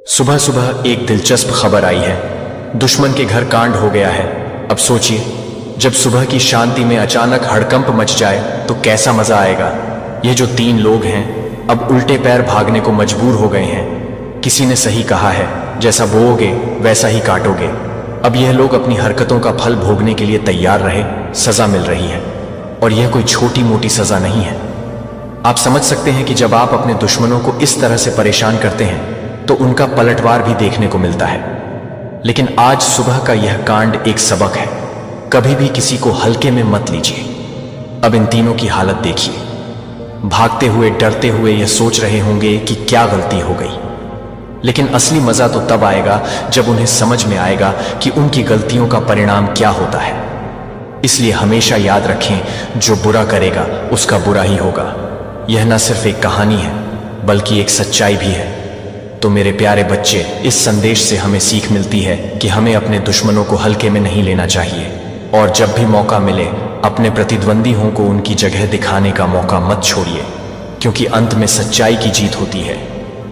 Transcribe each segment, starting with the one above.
सुबह सुबह एक दिलचस्प खबर आई है। दुश्मन के घर कांड हो गया है। अब सोचिए, जब सुबह की शांति में अचानक हड़कंप मच जाए तो कैसा मजा आएगा। ये जो 3 लोग हैं अब उल्टे पैर भागने को मजबूर हो गए हैं। किसी ने सही कहा है, जैसा बोओगे वैसा ही काटोगे। अब यह लोग अपनी हरकतों का फल भोगने के लिए तैयार रहे। सजा मिल रही है, और यह कोई छोटी मोटी सजा नहीं है। आप समझ सकते हैं कि जब आप अपने दुश्मनों को इस तरह से परेशान करते हैं तो उनका पलटवार भी देखने को मिलता है। लेकिन आज सुबह का यह कांड एक सबक है। कभी भी किसी को हल्के में मत लीजिए। अब इन तीनों की हालत देखिए। भागते हुए डरते हुए यह सोच रहे होंगे कि क्या गलती हो गई। लेकिन असली मजा तो तब आएगा जब उन्हें समझ में आएगा कि उनकी गलतियों का परिणाम क्या होता है। इसलिए हमेशा याद रखें, जो बुरा करेगा उसका बुरा ही होगा। यह न सिर्फ एक कहानी है बल्कि एक सच्चाई भी है। तो मेरे प्यारे बच्चे, इस संदेश से हमें सीख मिलती है कि हमें अपने दुश्मनों को हल्के में नहीं लेना चाहिए, और जब भी मौका मिले अपने प्रतिद्वंदियों को उनकी जगह दिखाने का मौका मत छोड़िए, क्योंकि अंत में सच्चाई की जीत होती है।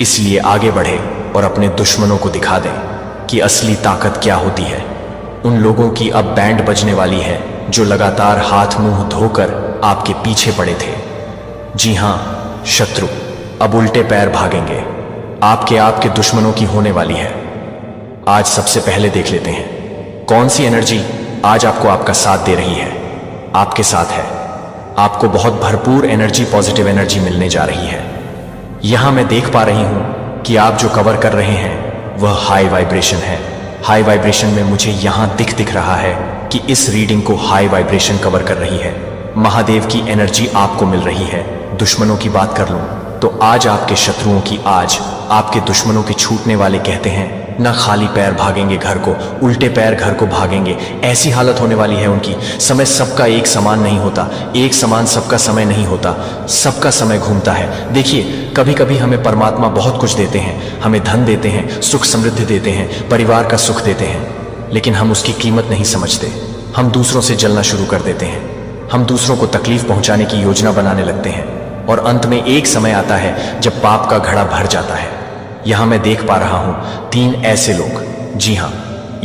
इसलिए आगे बढ़े और अपने दुश्मनों को दिखा दें कि असली ताकत क्या होती है। उन लोगों की अब बैंड बजने वाली है जो लगातार हाथ मुंह धोकर आपके पीछे पड़े थे। जी हां, शत्रु अब उल्टे पैर भागेंगे। आपके दुश्मनों की होने वाली है। आज सबसे पहले देख लेते हैं कौन सी एनर्जी आज आपको आपका साथ दे रही है। आपके साथ है। आपको बहुत भरपूर एनर्जी, पॉजिटिव एनर्जी मिलने जा रही है। यहां मैं देख पा रही हूं कि आप जो कवर कर रहे हैं वह हाई वाइब्रेशन है। हाई वाइब्रेशन में मुझे यहां दिख रहा है कि इस रीडिंग को हाई वाइब्रेशन कवर कर रही है। महादेव की एनर्जी आपको मिल रही है। दुश्मनों की बात कर लूं तो आज आपके शत्रुओं की, आज आपके दुश्मनों के छूटने वाले कहते हैं ना खाली पैर भागेंगे घर को, उल्टे पैर घर को भागेंगे। ऐसी हालत होने वाली है उनकी। समय सबका एक समान नहीं होता, एक समान सबका समय नहीं होता, सबका समय घूमता है। देखिए, कभी कभी हमें परमात्मा बहुत कुछ देते हैं, हमें धन देते हैं, सुख समृद्धि देते हैं, परिवार का सुख देते हैं, लेकिन हम उसकी कीमत नहीं समझते। हम दूसरों से जलना शुरू कर देते हैं। हम दूसरों को तकलीफ पहुंचाने की योजना बनाने लगते हैं, और अंत में एक समय आता है जब पाप का घड़ा भर जाता है। यहां मैं देख पा रहा हूं 3 ऐसे लोग। जी हां,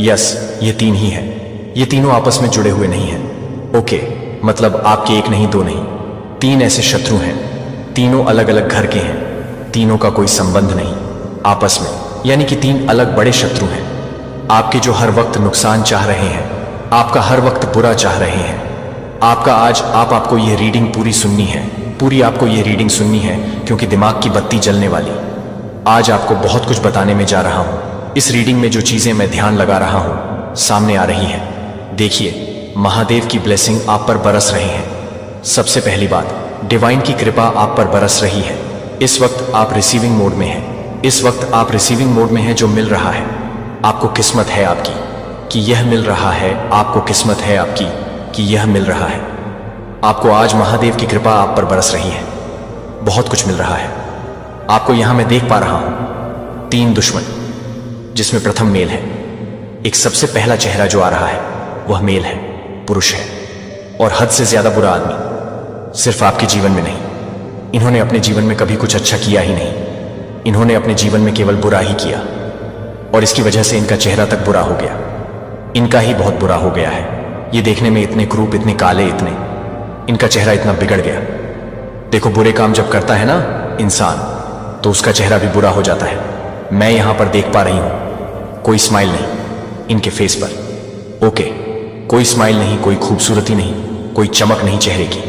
यस, ये 3 ही हैं। ये तीनों आपस में जुड़े हुए नहीं हैं। ओके, मतलब आपके एक नहीं, 2 नहीं, 3 ऐसे शत्रु हैं। तीनों अलग अलग घर के हैं। तीनों का कोई संबंध नहीं आपस में, यानी कि 3 अलग बड़े शत्रु हैं। आपके जो हर वक्त नुकसान चाह रहे हैं, आपका हर वक्त बुरा चाह रहे हैं। आपको ये रीडिंग पूरी सुननी है। पूरी आपको ये रीडिंग सुननी है, क्योंकि दिमाग की बत्ती जलने वाली। आज आपको बहुत कुछ बताने में जा रहा हूं। इस रीडिंग में जो चीजें मैं ध्यान लगा रहा हूं सामने आ रही हैं। देखिए, महादेव की ब्लेसिंग आप पर बरस रही है। सबसे पहली बात, डिवाइन की कृपा आप पर बरस रही है। इस वक्त आप रिसीविंग मोड में हैं। इस वक्त आप रिसीविंग मोड में हैं। जो मिल रहा है आपको, किस्मत है आपकी कि यह मिल रहा है। आपको किस्मत है आपकी कि यह मिल रहा है आपको। आज महादेव की कृपा आप पर बरस रही है। बहुत कुछ मिल रहा है आपको। यहां मैं देख पा रहा हूं 3 दुश्मन, जिसमें प्रथम मेल है। एक सबसे पहला चेहरा जो आ रहा है वह मेल है, पुरुष है, और हद से ज्यादा बुरा आदमी। सिर्फ आपके जीवन में नहीं, इन्होंने अपने जीवन में कभी कुछ अच्छा किया ही नहीं। इन्होंने अपने जीवन में केवल बुरा ही किया, और इसकी वजह से इनका चेहरा तक बुरा हो गया। इनका ही बहुत बुरा हो गया है। ये देखने में इतने क्रूप, इतने काले, इनका चेहरा इतना बिगड़ गया। देखो, बुरे काम जब करता है ना इंसान, तो उसका चेहरा भी बुरा हो जाता है। मैं यहां पर देख पा रही हूं कोई स्माइल नहीं इनके फेस पर। ओके, कोई स्माइल नहीं, कोई खूबसूरती नहीं, कोई चमक नहीं चेहरे की,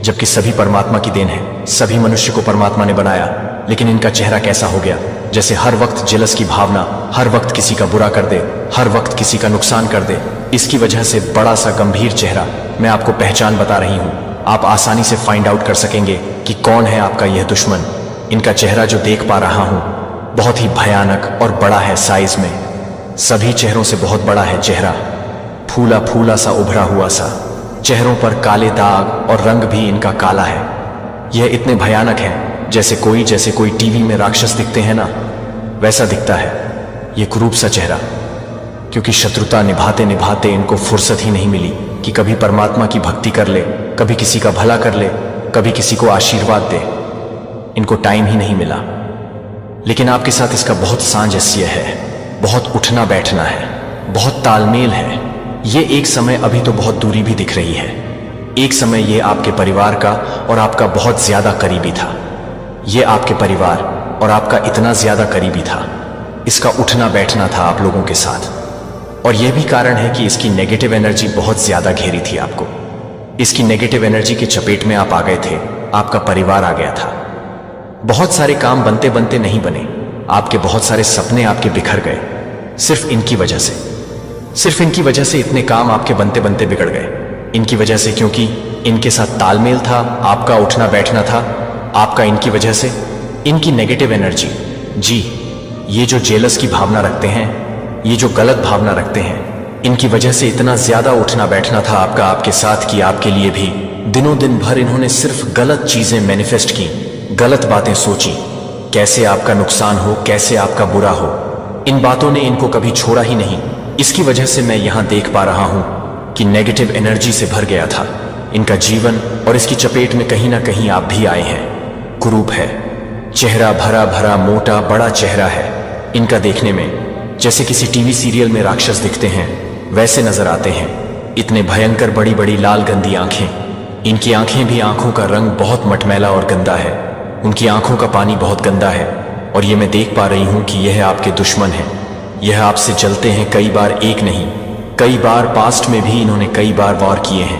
जबकि सभी परमात्मा की देन है। सभी मनुष्य को परमात्मा ने बनाया, लेकिन इनका चेहरा कैसा हो गया, जैसे हर वक्त जेलस की भावना, हर वक्त किसी का बुरा कर दे, हर वक्त किसी का नुकसान कर दे। इसकी वजह से बड़ा सा गंभीर चेहरा। मैं आपको पहचान बता रही हूं। आप आसानी से फाइंड आउट कर सकेंगे कि कौन है आपका यह दुश्मन। इनका चेहरा जो देख पा रहा हूं बहुत ही भयानक और बड़ा है साइज में। सभी चेहरों से बहुत बड़ा है चेहरा, फूला फूला सा, उभरा हुआ सा। चेहरों पर काले दाग, और रंग भी इनका काला है। यह इतने भयानक है जैसे कोई टीवी में राक्षस दिखते हैं ना, वैसा दिखता है ये क्रूप सा चेहरा। क्योंकि शत्रुता निभाते निभाते इनको फुर्सत ही नहीं मिली कि कभी परमात्मा की भक्ति कर ले, कभी किसी का भला कर ले, कभी किसी को आशीर्वाद दे। इनको टाइम ही नहीं मिला। लेकिन आपके साथ इसका बहुत सामंजस्य है, बहुत उठना बैठना है, बहुत तालमेल है। ये एक समय अभी तो बहुत दूरी भी दिख रही है, एक समय ये आपके परिवार का और आपका बहुत ज्यादा करीबी था। ये आपके परिवार और आपका इतना ज्यादा करीबी था, इसका उठना बैठना था आप लोगों के साथ। और यह भी कारण है कि इसकी नेगेटिव एनर्जी बहुत ज्यादा घेरी थी आपको। इसकी नेगेटिव एनर्जी के चपेट में आप आ गए थे, आपका परिवार आ गया था। बहुत सारे काम बनते बनते नहीं बने, आपके बहुत सारे सपने आपके बिखर गए, सिर्फ इनकी वजह से। सिर्फ इनकी वजह से इतने काम आपके बनते बनते बिगड़ गए, इनकी वजह से, क्योंकि इनके साथ तालमेल था, आपका उठना बैठना था, आपका इनकी वजह से। इनकी नेगेटिव एनर्जी, जी, ये जो जेलस की भावना रखते हैं, ये जो गलत भावना रखते हैं, इनकी वजह से इतना ज्यादा उठना बैठना था आपका आपके साथ कि आपके लिए भी दिनों दिन भर इन्होंने सिर्फ गलत चीजें मैनिफेस्ट की, गलत बातें सोची, कैसे आपका नुकसान हो, कैसे आपका बुरा हो। इन बातों ने इनको कभी छोड़ा ही नहीं। इसकी वजह से मैं यहां देख पा रहा हूं कि नेगेटिव एनर्जी से भर गया था इनका जीवन, और इसकी चपेट में कहीं ना कहीं आप भी आए हैं। कुरूप है, चेहरा भरा भरा मोटा बड़ा चेहरा है इनका, देखने में जैसे किसी टीवी सीरियल में राक्षस दिखते हैं वैसे नजर आते हैं। इतने भयंकर बड़ी बड़ी लाल गंदी आंखें, इनकी आंखें भी, आंखों का रंग बहुत मटमैला और गंदा है, उनकी आंखों का पानी बहुत गंदा है। और ये मैं देख पा रही हूं कि यह आपके दुश्मन है, यह आपसे जलते हैं, कई बार, एक नहीं कई बार। पास्ट में भी इन्होंने कई बार वॉर किए हैं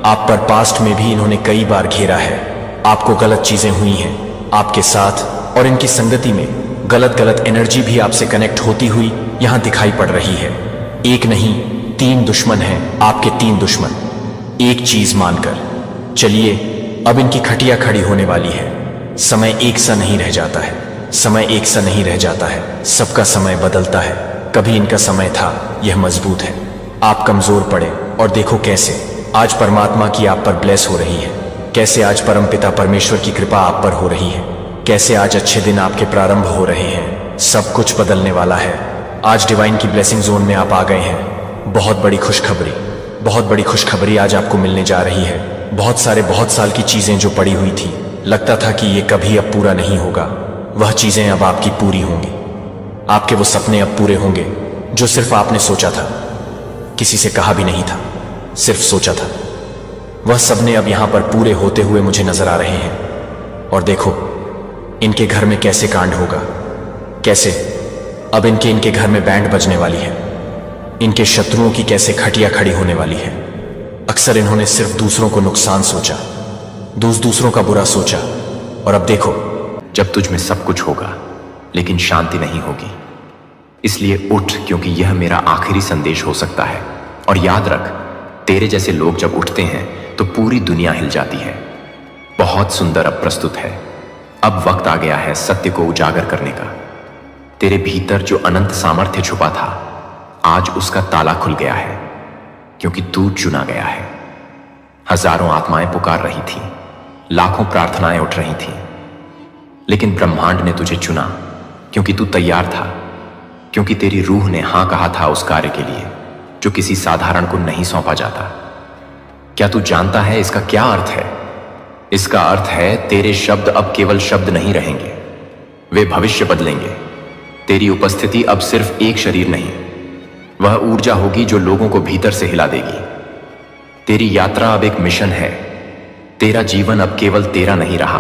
आप पर, पास्ट में भी इन्होंने कई बार घेरा है आपको। गलत चीजें हुई हैं आपके साथ, और इनकी संगति में गलत गलत एनर्जी भी आपसे कनेक्ट होती हुई यहां दिखाई पड़ रही है। एक नहीं, 3 दुश्मन हैं आपके, 3 दुश्मन, एक चीज मानकर चलिए। अब इनकी खटिया खड़ी होने वाली है। समय एक सा नहीं रह जाता है, समय एक सा नहीं रह जाता है, सबका समय बदलता है। कभी इनका समय था, यह मजबूत है, आप कमजोर पड़े, और देखो कैसे आज परमात्मा की आप पर ब्लेस हो रही है, कैसे आज परमपिता परमेश्वर की कृपा आप पर हो रही है, कैसे आज अच्छे दिन आपके प्रारंभ हो रहे हैं। सब कुछ बदलने वाला है। आज डिवाइन की ब्लेसिंग जोन में आप आ गए हैं। बहुत बड़ी खुशखबरी, बहुत बड़ी खुशखबरी आज आपको मिलने जा रही है। बहुत साल की चीजें जो पड़ी हुई थी, लगता था कि ये कभी अब पूरा नहीं होगा, वह चीजें अब आपकी पूरी होंगी। आपके वो सपने अब पूरे होंगे जो सिर्फ आपने सोचा था, किसी से कहा भी नहीं था, सिर्फ सोचा था। वह सपने अब यहां पर पूरे होते हुए मुझे नजर आ रहे हैं। और देखो इनके घर में कैसे कांड होगा, कैसे अब इनके घर में बैंड बजने वाली है, इनके शत्रुओं की कैसे खटिया खड़ी होने वाली है। अक्सर इन्होंने सिर्फ दूसरों को नुकसान सोचा, दूसरों का बुरा सोचा, और अब देखो, जब तुझ में सब कुछ होगा लेकिन शांति नहीं होगी। इसलिए उठ, क्योंकि यह मेरा आखिरी संदेश हो सकता है। और याद रख, तेरे जैसे लोग जब उठते हैं तो पूरी दुनिया हिल जाती है। बहुत सुंदर अब प्रस्तुत है। अब वक्त आ गया है सत्य को उजागर करने का। तेरे भीतर जो अनंत सामर्थ्य छुपा था, आज उसका ताला खुल गया है, क्योंकि तू चुना गया है। हजारों आत्माएं पुकार रही थी, लाखों प्रार्थनाएं उठ रही थीं, लेकिन ब्रह्मांड ने तुझे चुना क्योंकि तू तैयार था, क्योंकि तेरी रूह ने हां कहा था उस कार्य के लिए जो किसी साधारण को नहीं सौंपा जाता। क्या तू जानता है इसका क्या अर्थ है? इसका अर्थ है तेरे शब्द अब केवल शब्द नहीं रहेंगे, वे भविष्य बदलेंगे। तेरी उपस्थिति अब सिर्फ एक शरीर नहीं, वह ऊर्जा होगी जो लोगों को भीतर से हिला देगी। तेरी यात्रा अब एक मिशन है। तेरा जीवन अब केवल तेरा नहीं रहा,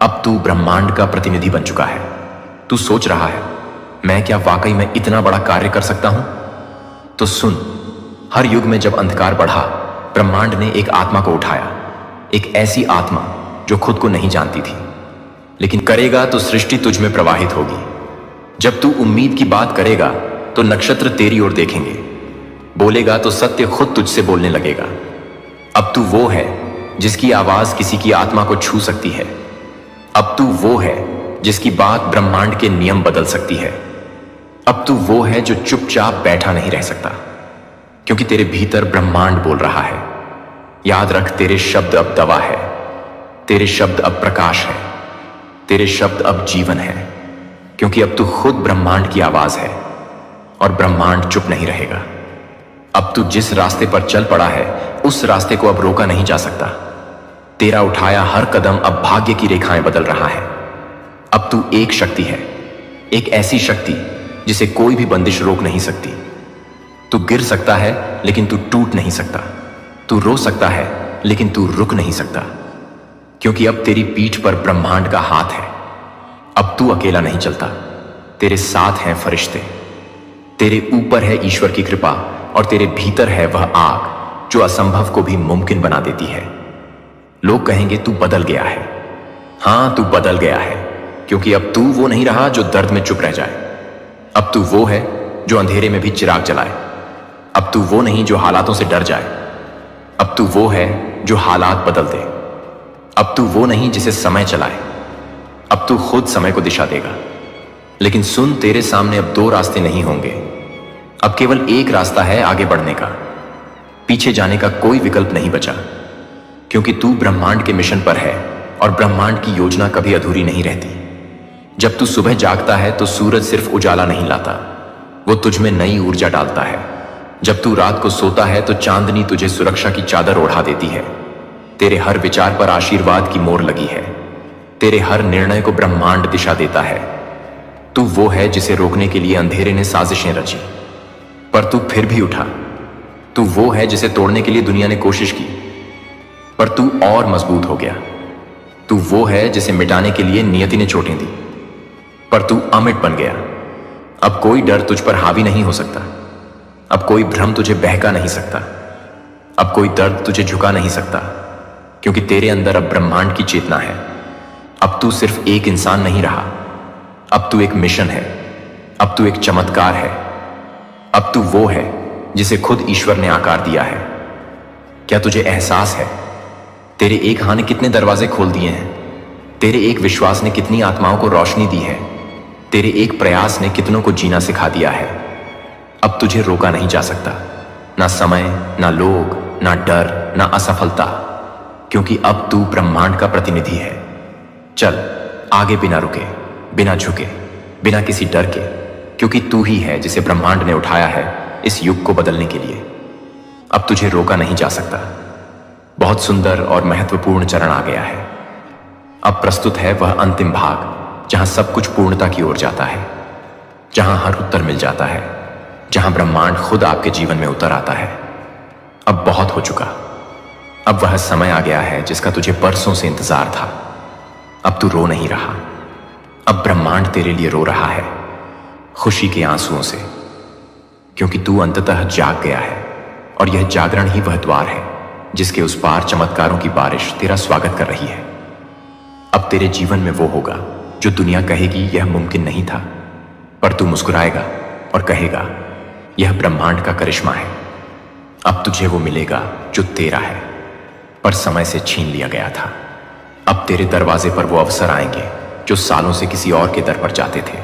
अब तू ब्रह्मांड का प्रतिनिधि बन चुका है। तू सोच रहा है, मैं क्या वाकई में इतना बड़ा कार्य कर सकता हूं? तो सुन, हर युग में जब अंधकार बढ़ा, ब्रह्मांड ने एक आत्मा को उठाया, एक ऐसी आत्मा जो खुद को नहीं जानती थी। लेकिन करेगा तो सृष्टि तुझ में प्रवाहित होगी। जब तू उम्मीद की बात करेगा तो नक्षत्र तेरी ओर देखेंगे, बोलेगा तो सत्य खुद तुझसे बोलने लगेगा। अब तू वो है जिसकी आवाज किसी की आत्मा को छू सकती है। अब तू वो है जिसकी बात ब्रह्मांड के नियम बदल सकती है। अब तू वो है जो चुपचाप बैठा नहीं रह सकता, क्योंकि तेरे भीतर ब्रह्मांड बोल रहा है। याद रख, तेरे शब्द अब दवा है, तेरे शब्द अब प्रकाश है, तेरे शब्द अब जीवन है, क्योंकि अब तू खुद ब्रह्मांड की आवाज है और ब्रह्मांड चुप नहीं रहेगा। अब तू जिस रास्ते पर चल पड़ा है, उस रास्ते को अब रोका नहीं जा सकता। तेरा उठाया हर कदम अब भाग्य की रेखाएं बदल रहा है। अब तू एक शक्ति है, एक ऐसी शक्ति जिसे कोई भी बंदिश रोक नहीं सकती। तू गिर सकता है लेकिन तू टूट नहीं सकता। तू रो सकता है लेकिन तू रुक नहीं सकता, क्योंकि अब तेरी पीठ पर ब्रह्मांड का हाथ है। अब तू अकेला नहीं चलता, तेरे साथ हैं फरिश्ते। तेरे ऊपर है ईश्वर की कृपा और तेरे भीतर है वह आग जो असंभव को भी मुमकिन बना देती है। लोग कहेंगे तू बदल गया है। हां, तू बदल गया है, क्योंकि अब तू वो नहीं रहा जो दर्द में चुप रह जाए। अब तू वो है जो अंधेरे में भी चिराग जलाए। अब तू वो नहीं जो हालातों से डर जाए। अब तू वो है जो हालात बदल दे। अब तू वो नहीं जिसे समय चलाए। अब तू खुद समय को दिशा देगा। लेकिन सुन, तेरे सामने अब दो रास्ते नहीं होंगे। अब केवल एक रास्ता है आगे बढ़ने का। पीछे जाने का कोई विकल्प नहीं बचा, क्योंकि तू ब्रह्मांड के मिशन पर है और ब्रह्मांड की योजना कभी अधूरी नहीं रहती। जब तू सुबह जागता है तो सूरज सिर्फ उजाला नहीं लाता, वो तुझ में नई ऊर्जा डालता है। जब तू रात को सोता है तो चांदनी तुझे सुरक्षा की चादर ओढ़ा देती है। तेरे हर विचार पर आशीर्वाद की मोहर लगी है। तेरे हर निर्णय को ब्रह्मांड दिशा देता है। तू वो है जिसे रोकने के लिए अंधेरे ने साजिशें रची, पर तू फिर भी उठा। तू वो है जिसे तोड़ने के लिए दुनिया ने कोशिश की, पर तू और मजबूत हो गया। तू वो है जिसे मिटाने के लिए नियति ने चोटें दी, पर तू अमिट बन गया। अब कोई डर तुझ पर हावी नहीं हो सकता। अब कोई भ्रम तुझे बहका नहीं सकता। अब कोई दर्द तुझे झुका नहीं सकता, क्योंकि तेरे अंदर अब ब्रह्मांड की चेतना है। अब तू सिर्फ एक इंसान नहीं रहा, अब तू एक मिशन है। अब तू एक चमत्कार है। अब तू वो है जिसे खुद ईश्वर ने आकार दिया है। क्या तुझे एहसास है तेरे एक हाथ ने कितने दरवाजे खोल दिए हैं? तेरे एक विश्वास ने कितनी आत्माओं को रोशनी दी है? तेरे एक प्रयास ने कितनों को जीना सिखा दिया है? अब तुझे रोका नहीं जा सकता, ना समय, ना लोग, ना डर, ना असफलता, क्योंकि अब तू ब्रह्मांड का प्रतिनिधि है। चल आगे, बिना रुके, बिना झुके, बिना किसी डर के, क्योंकि तू ही है जिसे ब्रह्मांड ने उठाया है इस युग को बदलने के लिए। अब तुझे रोका नहीं जा सकता। बहुत सुंदर और महत्वपूर्ण चरण आ गया है। अब प्रस्तुत है वह अंतिम भाग, जहां सब कुछ पूर्णता की ओर जाता है, जहां हर उत्तर मिल जाता है, जहां ब्रह्मांड खुद आपके जीवन में उतर आता है। अब बहुत हो चुका। अब वह समय आ गया है जिसका तुझे बरसों से इंतजार था। अब तू रो नहीं रहा। अब ब्रह्मांड तेरे लिए रो रहा है, खुशी के आंसुओं से, क्योंकि तू अंततः जाग गया है। और यह जागरण ही वह द्वार है जिसके उस पार चमत्कारों की बारिश तेरा स्वागत कर रही है। अब तेरे जीवन में वो होगा जो दुनिया कहेगी यह मुमकिन नहीं था, पर तू मुस्कुराएगा और कहेगा यह ब्रह्मांड का करिश्मा है। अब तुझे वो मिलेगा जो तेरा है, पर समय से छीन लिया गया था। अब तेरे दरवाजे पर वो अवसर आएंगे जो सालों से किसी और के दर पर जाते थे।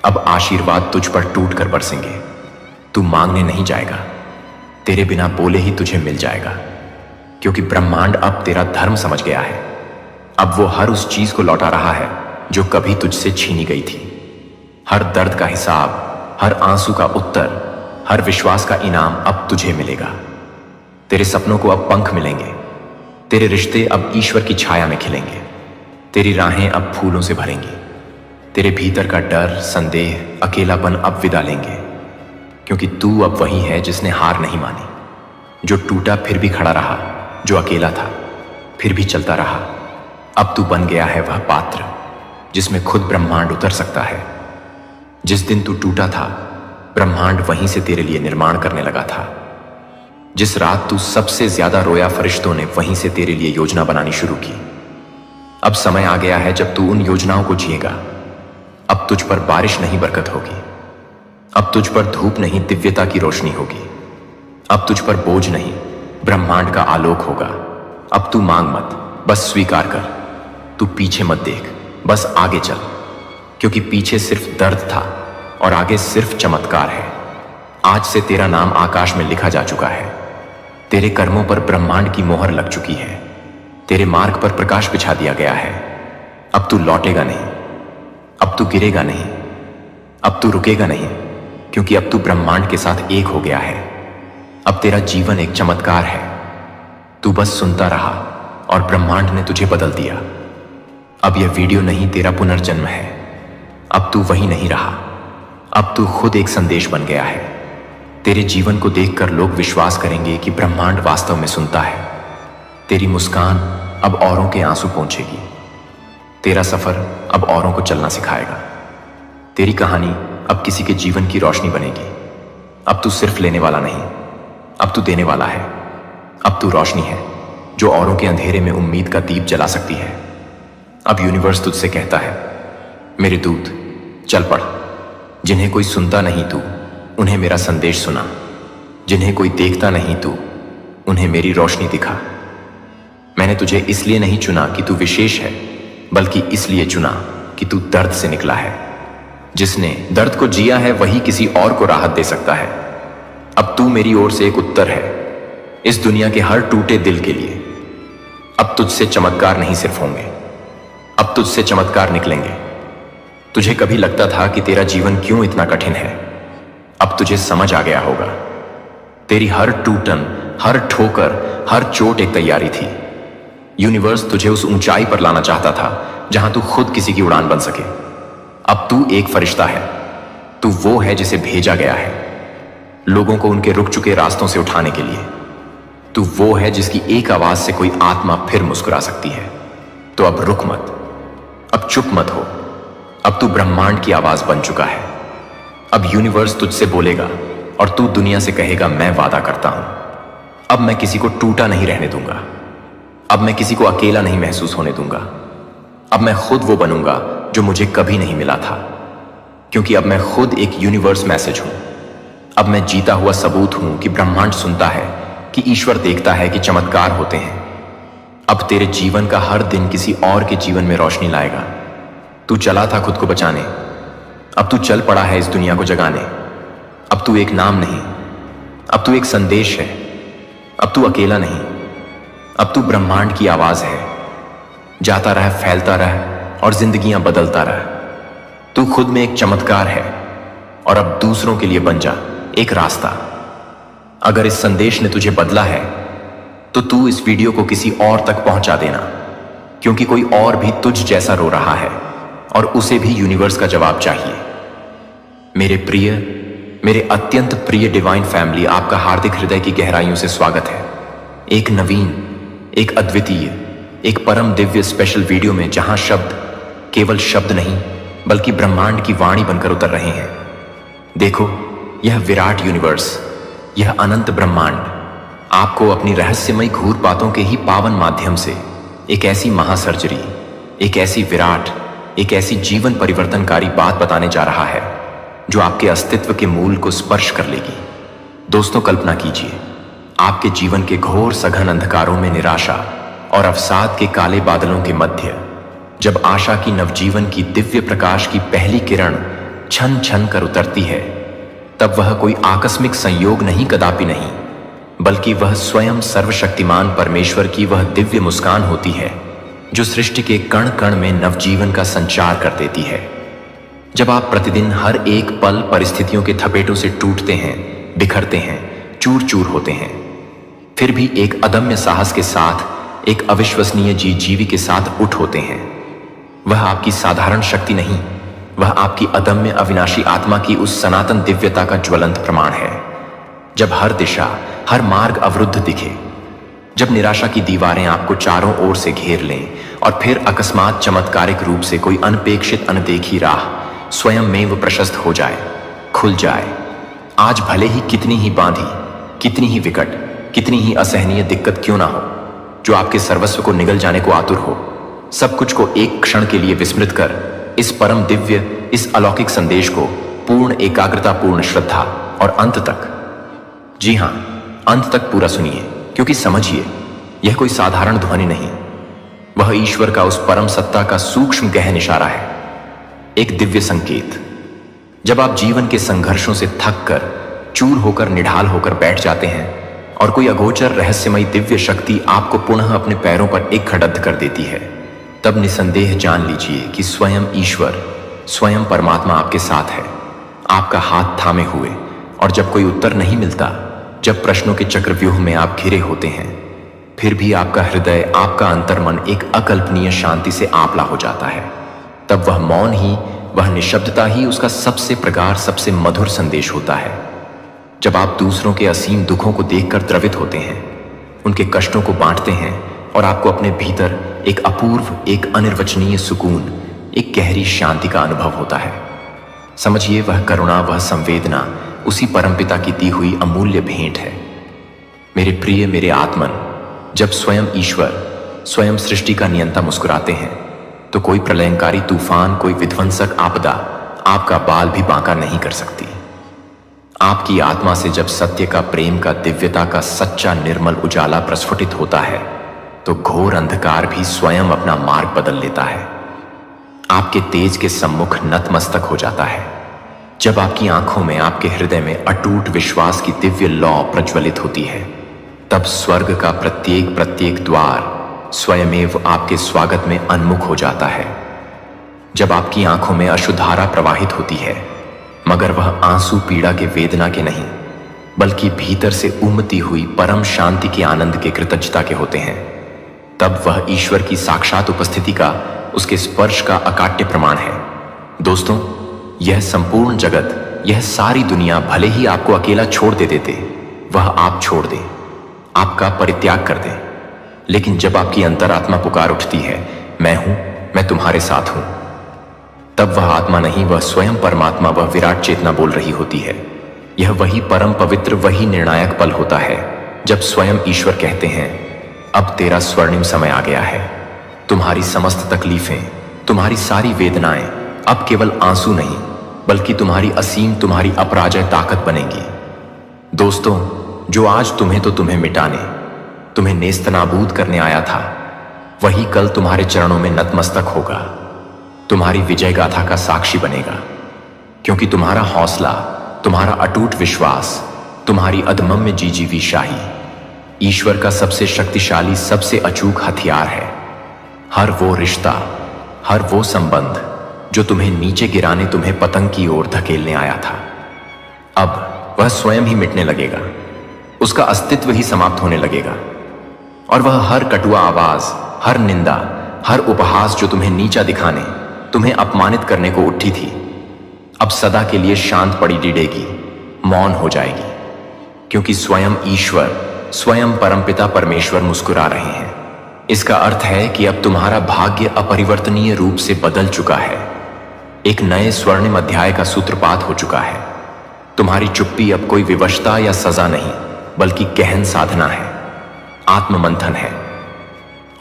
अब आशीर्वाद तुझ पर टूट कर बरसेंगे। तू मांगने नहीं जाएगा, तेरे बिना बोले ही तुझे मिल जाएगा, क्योंकि ब्रह्मांड अब तेरा धर्म समझ गया है। अब वो हर उस चीज को लौटा रहा है जो कभी तुझसे छीनी गई थी। हर दर्द का हिसाब, हर आंसू का उत्तर, हर विश्वास का इनाम अब तुझे मिलेगा। तेरे सपनों को अब पंख मिलेंगे। तेरे रिश्ते अब ईश्वर की छाया में खिलेंगे। तेरी राहें अब फूलों से भरेंगी। तेरे भीतर का डर, संदेह, अकेलापन अब विदा लेंगे, क्योंकि तू अब वही है जिसने हार नहीं मानी, जो टूटा फिर भी खड़ा रहा, जो अकेला था फिर भी चलता रहा। अब तू बन गया है वह पात्र जिसमें खुद ब्रह्मांड उतर सकता है। जिस दिन तू टूटा था, ब्रह्मांड वहीं से तेरे लिए निर्माण करने लगा था। जिस रात तू सबसे ज्यादा रोया, फरिश्तों ने वहीं से तेरे लिए योजना बनानी शुरू की। अब समय आ गया है जब तू उन योजनाओं को जिएगा। अब तुझ पर बारिश नहीं, बरकत होगी। अब तुझ पर धूप नहीं, दिव्यता की रोशनी होगी। अब तुझ पर बोझ नहीं, ब्रह्मांड का आलोक होगा। अब तू मांग मत, बस स्वीकार कर। तू पीछे मत देख, बस आगे चल, क्योंकि पीछे सिर्फ दर्द था और आगे सिर्फ चमत्कार है। आज से तेरा नाम आकाश में लिखा जा चुका है। तेरे कर्मों पर ब्रह्मांड की मोहर लग चुकी है। तेरे मार्ग पर प्रकाश बिछा दिया गया है। अब तू लौटेगा नहीं, अब तू गिरेगा नहीं, अब तू रुकेगा नहीं, क्योंकि अब तू ब्रह्मांड के साथ एक हो गया है। अब तेरा जीवन एक चमत्कार है। तू बस सुनता रहा और ब्रह्मांड ने तुझे बदल दिया। अब यह वीडियो नहीं तेरा पुनर्जन्म है। अब तू वही नहीं रहा, अब तू खुद एक संदेश बन गया है। तेरे जीवन को देखकर लोग विश्वास करेंगे कि ब्रह्मांड वास्तव में सुनता है। तेरी मुस्कान अब औरों के आंसू पोंछेगी। तेरा सफर अब औरों को चलना सिखाएगा। तेरी कहानी अब किसी के जीवन की रोशनी बनेगी। अब तू सिर्फ लेने वाला नहीं, अब तू देने वाला है। अब तू रोशनी है जो औरों के अंधेरे में उम्मीद का दीप जला सकती है। अब यूनिवर्स तुझसे कहता है, मेरे दूत चल पड़। जिन्हें कोई सुनता नहीं तू, उन्हें मेरा संदेश सुना। जिन्हें कोई देखता नहीं तू, उन्हें मेरी रोशनी दिखा। मैंने तुझे इसलिए नहीं चुना कि तू विशेष है, बल्कि इसलिए चुना कि तू दर्द से निकला है। जिसने दर्द को जिया है वही किसी और को राहत दे सकता है। अब तू मेरी ओर से एक उत्तर है इस दुनिया के हर टूटे दिल के लिए। अब तुझसे चमत्कार नहीं सिर्फ होंगे, अब तुझसे चमत्कार निकलेंगे। तुझे कभी लगता था कि तेरा जीवन क्यों इतना कठिन है, अब तुझे समझ आ गया होगा। तेरी हर टूटन, हर ठोकर, हर चोट एक तैयारी थी। यूनिवर्स तुझे उस ऊंचाई पर लाना चाहता था जहां तू खुद किसी की उड़ान बन सके। अब तू एक फरिश्ता है, तू वो है जिसे भेजा गया है लोगों को उनके रुक चुके रास्तों से उठाने के लिए। तू वो है जिसकी एक आवाज से कोई आत्मा फिर मुस्कुरा सकती है। तो अब रुक मत, अब चुप मत हो। अब तू ब्रह्मांड की आवाज बन चुका है। अब यूनिवर्स तुझसे बोलेगा और तू दुनिया से कहेगा, मैं वादा करता हूं, अब मैं किसी को टूटा नहीं रहने दूंगा। अब मैं किसी को अकेला नहीं महसूस होने दूंगा। अब मैं खुद वो बनूंगा जो मुझे कभी नहीं मिला था, क्योंकि अब मैं खुद एक यूनिवर्स मैसेज हूं। अब मैं जीता हुआ सबूत हूं कि ब्रह्मांड सुनता है, कि ईश्वर देखता है, कि चमत्कार होते हैं। अब तेरे जीवन का हर दिन किसी और के जीवन में रोशनी लाएगा। तू चला था खुद को बचाने, अब तू चल पड़ा है इस दुनिया को जगाने। अब तू एक नाम नहीं, अब तू एक संदेश है। अब तू अकेला नहीं, अब तू ब्रह्मांड की आवाज है। जाता रह, फैलता रह और जिंदगियां बदलता रह। तू खुद में एक चमत्कार है और अब दूसरों के लिए बन जा एक रास्ता। अगर इस संदेश ने तुझे बदला है तो तू इस वीडियो को किसी और तक पहुंचा देना, क्योंकि कोई और भी तुझ जैसा रो रहा है और उसे भी यूनिवर्स का जवाब चाहिए। मेरे प्रिय, मेरे अत्यंत प्रिय डिवाइन फैमिली, आपका हार्दिक हृदय की गहराइयों से स्वागत है एक नवीन, एक अद्वितीय, एक परम दिव्य स्पेशल वीडियो में, जहां शब्द केवल शब्द नहीं बल्कि ब्रह्मांड की वाणी बनकर उतर रहे हैं। देखो, यह विराट यूनिवर्स, यह अनंत ब्रह्मांड आपको अपनी रहस्यमयी घूरपातों के ही पावन माध्यम से एक ऐसी महासर्जरी, एक ऐसी विराट, एक ऐसी जीवन परिवर्तनकारी बात बताने जा रहा है जो आपके अस्तित्व के मूल को स्पर्श कर लेगी। दोस्तों, कल्पना कीजिए, आपके जीवन के घोर सघन अंधकारों में, निराशा और अवसाद के काले बादलों के मध्य, जब आशा की नवजीवन की दिव्य प्रकाश की पहली किरण छन छन कर उतरती है, तब वह कोई आकस्मिक संयोग नहीं, कदापि नहीं, बल्कि वह स्वयं सर्वशक्तिमान परमेश्वर की वह दिव्य मुस्कान होती है जो सृष्टि के कण कण में नवजीवन का संचार कर देती है। जब आप प्रतिदिन हर एक पल परिस्थितियों के थपेटों से टूटते हैं, बिखरते हैं, चूर चूर होते हैं, फिर भी एक अदम्य साहस के साथ, एक अविश्वसनीय जीवी के साथ उठ होते हैं, वह आपकी साधारण शक्ति नहीं, वह आपकी अदम्य अविनाशी आत्मा की उस सनातन दिव्यता का ज्वलंत प्रमाण है। जब हर दिशा, हर मार्ग अवरुद्ध दिखे, जब निराशा की दीवारें आपको चारों ओर से घेर लें और फिर अकस्मात चमत्कारिक रूप से कोई अनपेक्षित, अनदेखी राह स्वयं में वो प्रशस्त हो जाए, खुल जाए। आज भले ही कितनी ही बांधी, कितनी ही विकट, कितनी ही असहनीय दिक्कत क्यों ना हो, जो आपके सर्वस्व को निगल जाने को आतुर हो, सब कुछ को एक क्षण के लिए विस्मृत कर इस परम दिव्य, इस अलौकिक संदेश को पूर्ण एकाग्रता, पूर्ण श्रद्धा और अंत तक, जी हां, अंत तक पूरा सुनिए, क्योंकि समझिए, यह कोई साधारण ध्वनि नहीं, वह ईश्वर का उस परम सत्ता का सूक्ष्म गहन इशारा है, एक दिव्य संकेत। जब आप जीवन के संघर्षों से थक कर, चूर होकर, निढाल होकर बैठ जाते हैं और कोई अगोचर रहस्यमयी दिव्य शक्ति आपको पुनः अपने पैरों पर एक खड़द कर देती है, तब निसंदेह जान लीजिए कि स्वयं ईश्वर, स्वयं परमात्मा आपके साथ है, आपका हाथ थामे हुए। और जब कोई उत्तर नहीं मिलता, जब प्रश्नों के चक्रव्यूह में आप घिरे होते हैं, फिर भी आपका हृदय, आपका अंतर्मन एक अकल्पनीय शांति से आपला हो जाता है। तब वह मौन ही, वह निशब्दता ही उसका सबसे प्रगाढ़, सबसे मधुर संदेश होता है। जब आप दूसरों के असीम दुखों को देखकर द्रवित होते हैं, उनके कष्टों को बांटते हैं और आपको अपने भीतर एक अपूर्व, एक अनिर्वचनीय सुकून, एक गहरी शांति का अनुभव होता है। समझिए, वह करुणा, वह संवेदना उसी परमपिता की दी हुई अमूल्य भेंट है। मेरे प्रिय, मेरे आत्मन, जब स्वयं ईश्वर, स्वयं सृष्टि का नियंता मुस्कुराते हैं तो कोई प्रलयंकारी तूफान, कोई विध्वंसक आपदा आपका बाल भी बांका नहीं कर सकती। आपकी आत्मा से जब सत्य का, प्रेम का, दिव्यता का सच्चा निर्मल उजाला प्रस्फुटित होता है तो घोर अंधकार भी स्वयं अपना मार्ग बदल लेता है, आपके तेज के सम्मुख नतमस्तक हो जाता है। जब आपकी आंखों में, आपके हृदय में अटूट विश्वास की दिव्य लौ प्रज्वलित होती है, तब स्वर्ग का प्रत्येक प्रत्येक द्वार स्वयमेव आपके स्वागत में उन्मुख हो जाता है। जब आपकी आंखों में अश्रुधारा प्रवाहित होती है, मगर वह आंसू पीड़ा के, वेदना के नहीं, बल्कि भीतर से उमती हुई परम शांति के, आनंद के, कृतज्ञता के होते हैं, तब वह ईश्वर की साक्षात उपस्थिति का, उसके स्पर्श का अकाट्य प्रमाण है। दोस्तों, यह संपूर्ण जगत, यह सारी दुनिया भले ही आपको अकेला छोड़ दे देते, वह आप छोड़ दे, आपका परित्याग कर दे, लेकिन जब आपकी अंतरात्मा पुकार उठती है, मैं हूं, मैं तुम्हारे साथ हूं, तब वह आत्मा नहीं, वह स्वयं परमात्मा, वह विराट चेतना बोल रही होती है। यह वही परम पवित्र, वही निर्णायक पल होता है जब स्वयं ईश्वर कहते हैं, अब तेरा स्वर्णिम समय आ गया है। तुम्हारी समस्त तकलीफें, तुम्हारी सारी वेदनाएं अब केवल आंसू नहीं, बल्कि तुम्हारी असीम, तुम्हारी अपराजय ताकत बनेंगी। दोस्तों, जो आज तुम्हें तो तुम्हें मिटाने, तुम्हें नेस्तनाबूद करने आया था, वही कल तुम्हारे चरणों में नतमस्तक होगा, तुम्हारी विजय गाथा का साक्षी बनेगा, क्योंकि तुम्हारा हौसला, तुम्हारा अटूट विश्वास, तुम्हारी अधमम्य जीजीवी शाही ईश्वर का सबसे शक्तिशाली, सबसे अचूक हथियार है। हर वो रिश्ता, हर वो संबंध जो तुम्हें नीचे गिराने, तुम्हें पतंग की ओर धकेलने आया था, अब वह स्वयं ही मिटने लगेगा, उसका अस्तित्व ही समाप्त होने लगेगा। और वह हर कटुआ आवाज, हर निंदा, हर उपहास जो तुम्हें नीचा दिखाने, तुम्हें अपमानित करने को उठी थी, अब सदा के लिए शांत पड़ी डिडेगी, मौन हो जाएगी, क्योंकि स्वयं ईश्वर, स्वयं परमपिता परमेश्वर मुस्कुरा रहे हैं। इसका अर्थ है कि अब तुम्हारा भाग्य अपरिवर्तनीय रूप से बदल चुका है, एक नए स्वर्णिम अध्याय का सूत्रपात हो चुका है। तुम्हारी चुप्पी अब कोई विवशता या सजा नहीं, बल्कि गहन साधना है, आत्ममंथन है।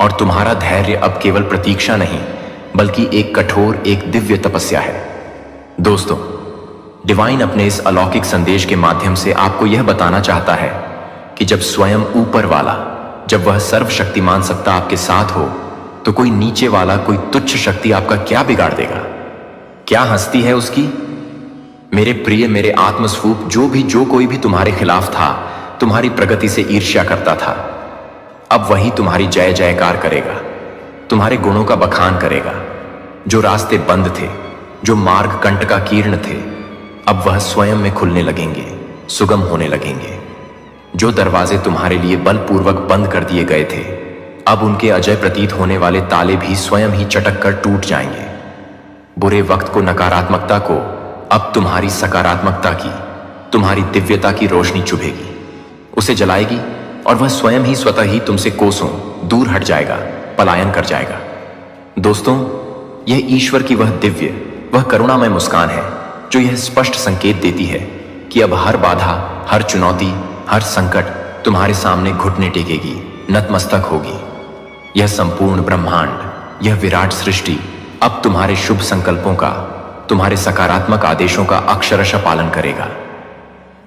और तुम्हारा धैर्य अब केवल प्रतीक्षा नहीं, बल्कि एक कठोर, एक दिव्य तपस्या है। दोस्तों, डिवाइन अपने इस अलौकिक संदेश के माध्यम से आपको यह बताना चाहता है कि जब स्वयं ऊपर वाला, जब वह सर्वशक्तिमान सत्ता आपके साथ हो, तो कोई नीचे वाला, कोई तुच्छ शक्ति आपका क्या बिगाड़ देगा? क्या हस्ती है उसकी? मेरे प्रिय, मेरे आत्मस्वरूप, जो कोई भी तुम्हारे खिलाफ था, तुम्हारी प्रगति से ईर्ष्या करता था, अब वही तुम्हारी जय जयकार करेगा, तुम्हारे गुणों का बखान करेगा। जो रास्ते बंद थे, जो मार्ग कंटकाकीर्ण थे, अब वह स्वयं में खुलने लगेंगे, सुगम होने लगेंगे। जो दरवाजे तुम्हारे लिए बलपूर्वक बंद कर दिए गए थे, अब उनके अजय प्रतीत होने वाले ताले भी स्वयं ही चटक कर टूट जाएंगे। बुरे वक्त को, नकारात्मकता को अब तुम्हारी सकारात्मकता की, तुम्हारी दिव्यता की रोशनी चुभेगी, उसे जलाएगी, और वह स्वयं ही स्वतः ही तुमसे कोसों दूर हट जाएगा, पलायन कर जाएगा। दोस्तों, यह ईश्वर की वह दिव्य, वह करुणामय मुस्कान है जो यह स्पष्ट संकेत देती है कि अब हर बाधा, हर चुनौती, हर संकट तुम्हारे सामने घुटने टेकेगी, नतमस्तक होगी। यह संपूर्ण ब्रह्मांड, यह विराट सृष्टि अब तुम्हारे शुभ संकल्पों का, तुम्हारे सकारात्मक आदेशों का अक्षरशः पालन करेगा।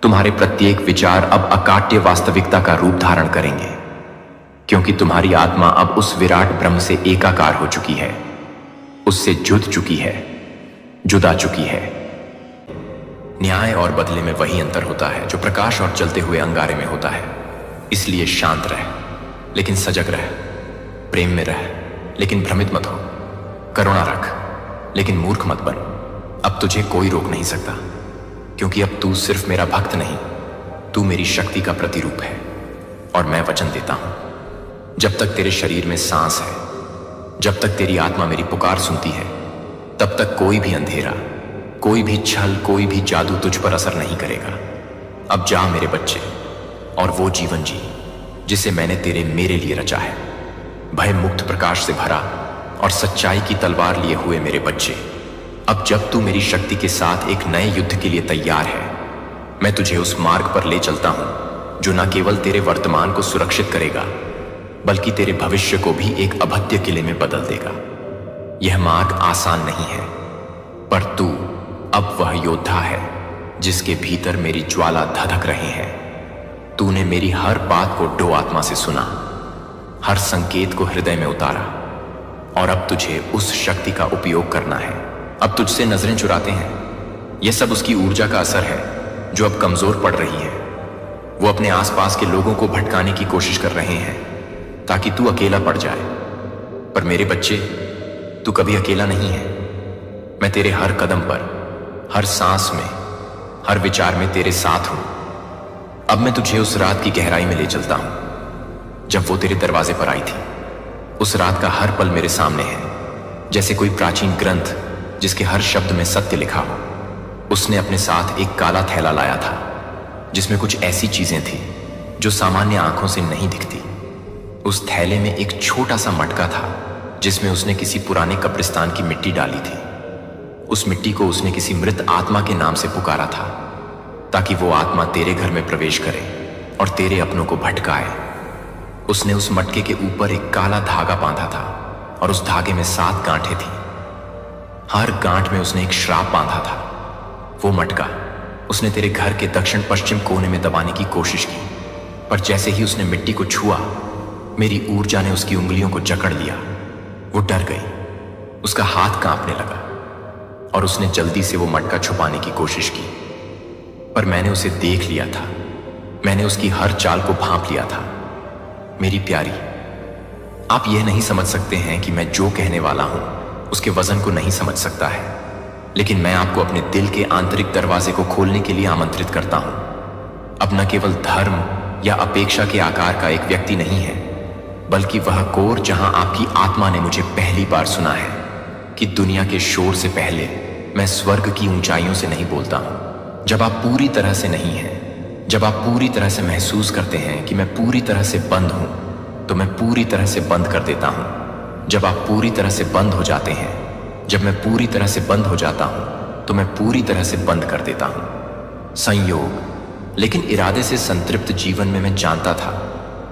तुम्हारे प्रत्येक विचार अब अकाट्य वास्तविकता का रूप धारण करेंगे, क्योंकि तुम्हारी आत्मा अब उस विराट ब्रह्म से एकाकार हो चुकी है, उससे जुड़ चुकी है, जुदा चुकी है। न्याय और बदले में वही अंतर होता है जो प्रकाश और जलते हुए अंगारे में होता है। इसलिए शांत रह, लेकिन सजग रह, प्रेम में रह, लेकिन भ्रमित मत हो, करुणा रख, लेकिन मूर्ख मत बन। अब तुझे कोई रोक नहीं सकता, क्योंकि अब तू सिर्फ मेरा भक्त नहीं, तू मेरी शक्ति का प्रतिरूप है। और मैं वचन देता हूं, जब तक तेरे शरीर में सांस है, जब तक तेरी आत्मा मेरी पुकार सुनती है, तब तक कोई भी अंधेरा, कोई भी छल, कोई भी जादू तुझ पर असर नहीं करेगा। अब जा मेरे बच्चे, और वो जीवन जी जिसे मैंने मेरे लिए रचा है, भय मुक्त प्रकाश से भरा और सच्चाई की तलवार लिए हुए मेरे बच्चे। अब जब तू मेरी शक्ति के साथ एक नए युद्ध के लिए तैयार है, मैं तुझे उस मार्ग पर ले चलता हूं जो न केवल तेरे वर्तमान को सुरक्षित करेगा, बल्कि तेरे भविष्य को भी एक अभद्र किले में बदल देगा। यह मार्ग आसान नहीं है, पर तू अब वह योद्धा है जिसके भीतर मेरी ज्वाला धधक रही है। तूने मेरी हर बात को डो आत्मा से सुना, हर संकेत को हृदय में उतारा, और अब तुझे उस शक्ति का उपयोग करना है। अब तुझसे नजरें चुराते हैं, यह सब उसकी ऊर्जा का असर है जो अब कमजोर पड़ रही है। वो अपने आसपास के लोगों को भटकाने की कोशिश कर रहे हैं ताकि तू अकेला पड़ जाए। पर मेरे बच्चे, तू कभी अकेला नहीं है। मैं तेरे हर कदम पर, हर सांस में, हर विचार में तेरे साथ हूं। अब मैं तुझे उस रात की गहराई में ले चलता हूं जब वो तेरे दरवाजे पर आई थी। उस रात का हर पल मेरे सामने है, जैसे कोई प्राचीन ग्रंथ जिसके हर शब्द में सत्य लिखा हो। उसने अपने साथ एक काला थैला लाया था जिसमें कुछ ऐसी चीजें थी जो सामान्य आंखों से नहीं दिखती। उस थैले में एक छोटा सा मटका था जिसमें उसने किसी पुराने कब्रिस्तान की मिट्टी डाली थी। उस मिट्टी को उसने किसी मृत आत्मा के नाम से पुकारा था ताकि वो आत्मा तेरे घर में प्रवेश करे और तेरे अपनों को भटकाए। उसने उस मटके के ऊपर एक काला धागा बांधा था और उस धागे में 7 गांठें थीं। हर गांठ में उसने एक श्राप बांधा था। वो मटका उसने तेरे घर के दक्षिण पश्चिम कोने में दबाने की कोशिश की, पर जैसे ही उसने मिट्टी को छुआ, मेरी ऊर्जा ने उसकी उंगलियों को जकड़ लिया। वो डर गई, उसका हाथ कांपने लगा और उसने जल्दी से वो मटका छुपाने की कोशिश की। पर मैंने उसे देख लिया था, मैंने उसकी हर चाल को भांप लिया था। मेरी प्यारी, आप यह नहीं समझ सकते हैं कि मैं जो कहने वाला हूं उसके वजन को नहीं समझ सकता है, लेकिन मैं आपको अपने दिल के आंतरिक दरवाजे को खोलने के लिए आमंत्रित करता हूं। अब न केवल धर्म या अपेक्षा के आकार का एक व्यक्ति नहीं है, बल्कि वह कोर जहां आपकी आत्मा ने मुझे पहली बार सुना है कि दुनिया के शोर से पहले मैं स्वर्ग की ऊंचाइयों से नहीं बोलता हूं। जब आप पूरी तरह से नहीं हैं, जब आप पूरी तरह से महसूस करते हैं कि मैं पूरी तरह से बंद हूं, तो मैं पूरी तरह से बंद कर देता हूं। जब आप पूरी तरह से बंद हो जाते हैं, जब मैं पूरी तरह से बंद हो जाता हूं, तो मैं पूरी तरह से बंद कर देता हूं। संयोग, लेकिन इरादे से संतृप्त जीवन में मैं जानता था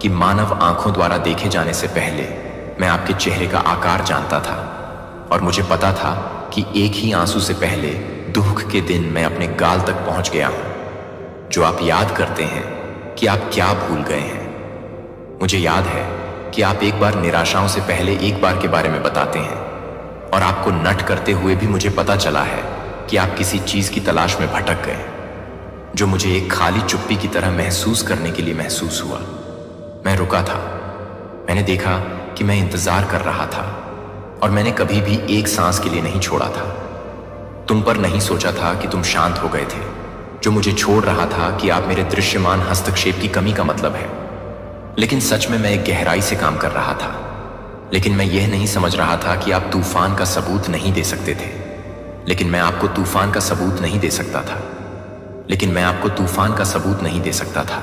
कि मानव आंखों द्वारा देखे जाने से पहले मैं आपके चेहरे का आकार जानता था, और मुझे पता था कि एक ही आंसू से पहले दुख के दिन मैं अपने गाल तक पहुंच गया हूं। जो आप याद करते हैं कि आप क्या भूल गए हैं। मुझे याद है कि आप एक बार निराशाओं से पहले एक बार के बारे में बताते हैं, और आपको नट करते हुए भी मुझे पता चला है कि आप किसी चीज की तलाश में भटक गए, जो मुझे एक खाली चुप्पी की तरह महसूस करने के लिए महसूस हुआ। मैं रुका था, मैंने देखा कि मैं इंतजार कर रहा था, और मैंने कभी भी एक सांस के लिए नहीं छोड़ा था। तुम पर नहीं सोचा था कि तुम शांत हो गए थे, जो मुझे छोड़ रहा था कि आप मेरे दृश्यमान हस्तक्षेप की कमी का मतलब है। लेकिन सच में मैं एक गहराई से काम कर रहा था, लेकिन मैं यह नहीं समझ रहा था कि आप तूफान का सबूत नहीं दे सकते थे। लेकिन मैं आपको तूफान का सबूत नहीं दे सकता था। लेकिन मैं आपको तूफान का सबूत नहीं दे सकता था।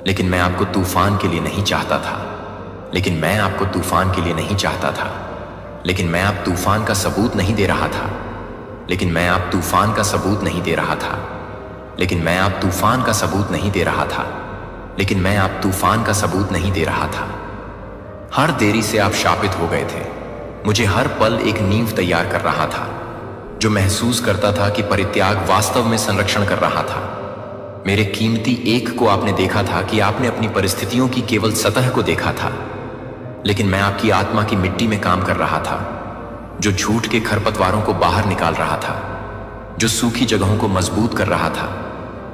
लेकिन मैं आपको तूफान के लिए नहीं चाहता था। लेकिन मैं आपको तूफान के लिए नहीं चाहता था। लेकिन मैं आप तूफान का सबूत नहीं दे रहा था। लेकिन मैं आप तूफान का सबूत नहीं दे रहा था। लेकिन मैं आप तूफान का सबूत नहीं दे रहा था। लेकिन मैं आप तूफान का सबूत नहीं दे रहा था। हर देरी से आप शापित हो गए थे। मुझे हर पल एक नींव तैयार कर रहा था, जो महसूस करता था कि परित्याग वास्तव में संरक्षण कर रहा था। मेरे कीमती एक को आपने देखा था कि आपने अपनी परिस्थितियों की केवल सतह को देखा था, लेकिन मैं आपकी आत्मा की मिट्टी में काम कर रहा था, जो झूठ के खरपतवारों को बाहर निकाल रहा था, जो सूखी जगहों को मजबूत कर रहा था,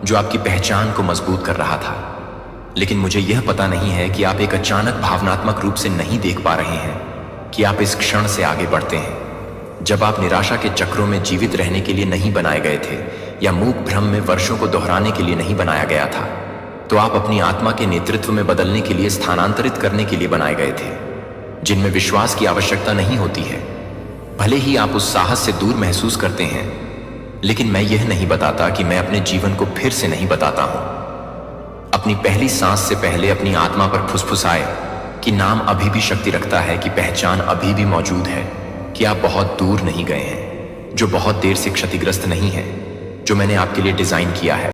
जो आपकी पहचान को मजबूत कर रहा था। लेकिन मुझे यह पता नहीं है कि आप एक अचानक भावनात्मक रूप से नहीं देख पा रहे हैं कि आप इस क्षण से आगे बढ़ते हैं, जब आप निराशा के चक्रों में जीवित रहने के लिए नहीं बनाए गए थे, या मूक भ्रम में वर्षों को दोहराने के लिए नहीं बनाया गया था। तो आप अपनी आत्मा के नेतृत्व में बदलने के लिए स्थानांतरित करने के लिए बनाए गए थे, जिनमें विश्वास की आवश्यकता नहीं होती है। भले ही आप उस साहस से दूर महसूस करते हैं, लेकिन मैं यह नहीं बताता कि मैं अपने जीवन को फिर से नहीं बताता हूं। अपनी पहली सांस से पहले अपनी आत्मा पर फुसफुसाए कि नाम अभी भी शक्ति रखता है, कि पहचान अभी भी मौजूद है, कि आप बहुत दूर नहीं गए हैं, जो बहुत देर से क्षतिग्रस्त नहीं है, जो मैंने आपके लिए डिजाइन किया है।